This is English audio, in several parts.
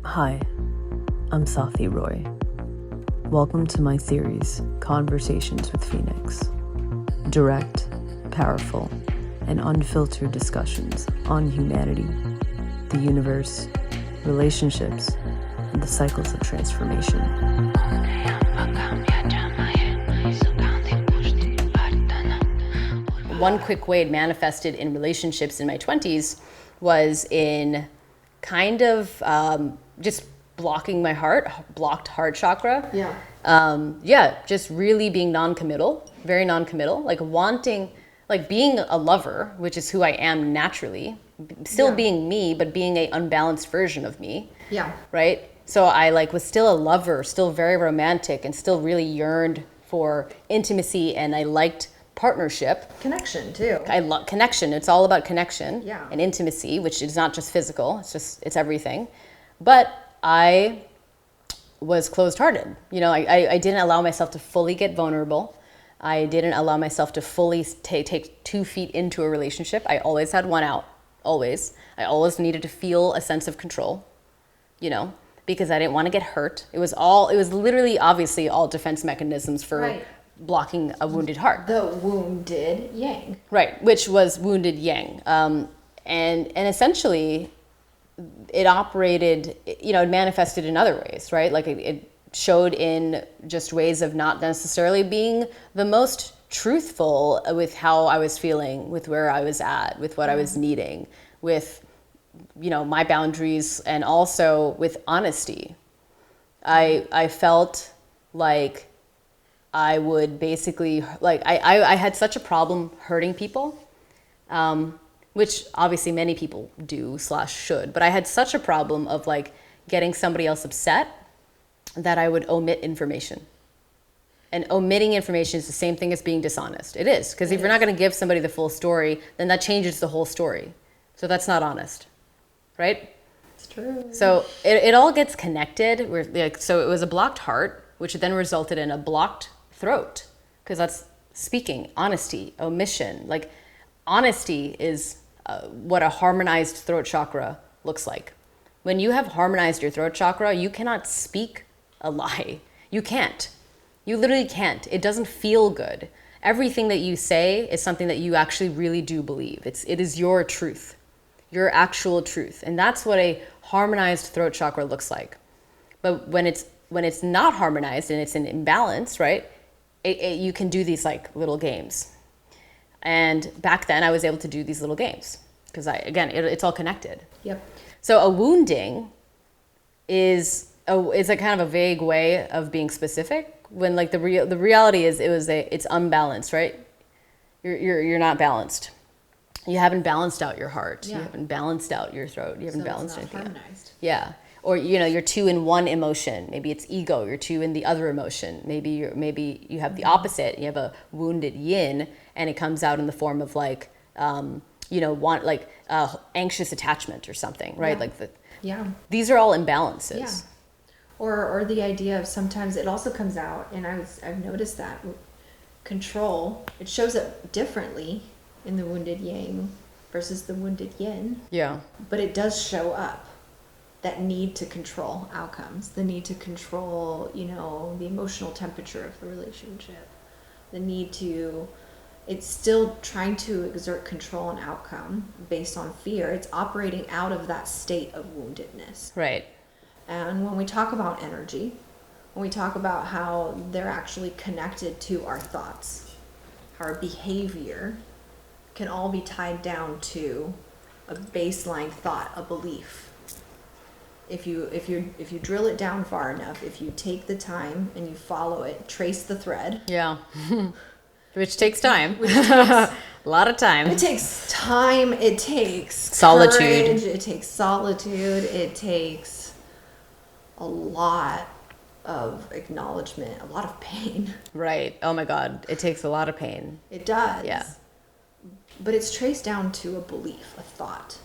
Hi, I'm Sathi Roy. Welcome to my series, Conversations with Phoenix. Direct, powerful, and unfiltered discussions on humanity, the universe, relationships, and the cycles of transformation. One quick way it manifested in relationships in my 20s was in kind of just blocking my heart, blocked heart chakra. Just really being non-committal, very non-committal, like wanting, like being a lover, which is who I am naturally, still being me, but being a unbalanced version of me. Right? So I was still a lover, still very romantic, and still really yearned for intimacy, and I liked partnership. Connection too. I love connection. It's all about connection Yeah. and intimacy, which is not just physical. It's everything. But I was closed-hearted. I didn't allow myself to fully get vulnerable. I didn't allow myself to fully take 2 feet into a relationship. I always had one out. Always. I always needed to feel a sense of control, because I didn't want to get hurt. It was literally, obviously, all defense mechanisms for blocking a wounded heart. The wounded yang. Right, which was wounded yang. And essentially, it operated, it manifested in other ways, right? Like it showed in just ways of not necessarily being the most truthful with how I was feeling, with where I was at, with what I was needing, with, my boundaries, and also with honesty. I felt like I would basically, I had such a problem hurting people, which obviously many people do / should, but I had such a problem of getting somebody else upset that I would omit information. And omitting information is the same thing as being dishonest. It is, because if you're not going to give somebody the full story, then that changes the whole story. So that's not honest, right? It's true. So it all gets connected. So it was a blocked heart, which then resulted in a blocked throat, because that's speaking, honesty, omission. Honesty is what a harmonized throat chakra looks like. When you have harmonized your throat chakra, you cannot speak a lie. You can't. You literally can't. It doesn't feel good. Everything that you say is something that you actually really do believe. It is your truth, your actual truth. And that's what a harmonized throat chakra looks like. But when it's not harmonized and it's in imbalance, right? You can do these little games. And back then I was able to do these little games because it's all connected. Yep. So a wounding is a kind of a vague way of being specific, when the reality is it's unbalanced, right? You're not balanced. You haven't balanced out your heart. Yeah. You haven't balanced out your throat. You haven't balanced anything. Harmonized. Yeah. Or you're 2 in one emotion. Maybe it's ego. You're 2 in the other emotion. Maybe you have the opposite. You have a wounded yin, and it comes out in the form of anxious attachment or something, right? Yeah. These are all imbalances. Yeah. Or the idea of sometimes it also comes out, and I've noticed that control, it shows up differently in the wounded yang versus the wounded yin. Yeah. But it does show up. That need to control outcomes, the need to control, the emotional temperature of the relationship, the need to, it's still trying to exert control and outcome based on fear. It's operating out of that state of woundedness. Right. And when we talk about energy, when we talk about how they're actually connected to our thoughts, our behavior can all be tied down to a baseline thought, a belief. If you drill it down far enough, if you take the time and you follow it, trace the thread. Yeah. Which takes time. A lot of time. It takes time. It takes solitude. Courage, it takes solitude. It takes a lot of acknowledgement, a lot of pain. Right. Oh my God. It takes a lot of pain. It does. Yeah. But it's traced down to a belief, a thought,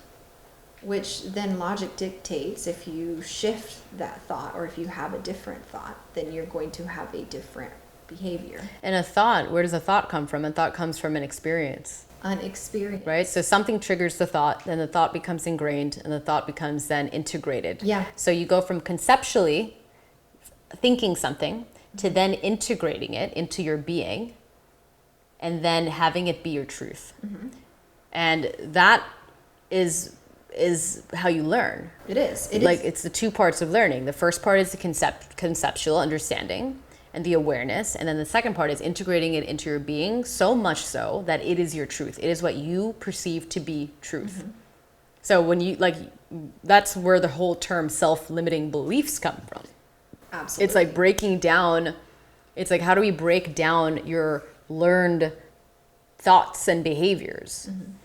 which then logic dictates if you shift that thought or if you have a different thought, then you're going to have a different behavior. And a thought, where does a thought come from? A thought comes from an experience. An experience. Right? So something triggers the thought, then the thought becomes ingrained, and the thought becomes then integrated. Yeah. So you go from conceptually thinking something to then integrating it into your being, and then having it be your truth. And that is how you learn. It is. It's the two parts of learning. The first part is the conceptual understanding and the awareness, and then the second part is integrating it into your being, so much so that it is your truth. It is what you perceive to be truth. So when you that's where the whole term self-limiting beliefs come from. Absolutely. It's like breaking down. It's like, how do we break down your learned thoughts and behaviors?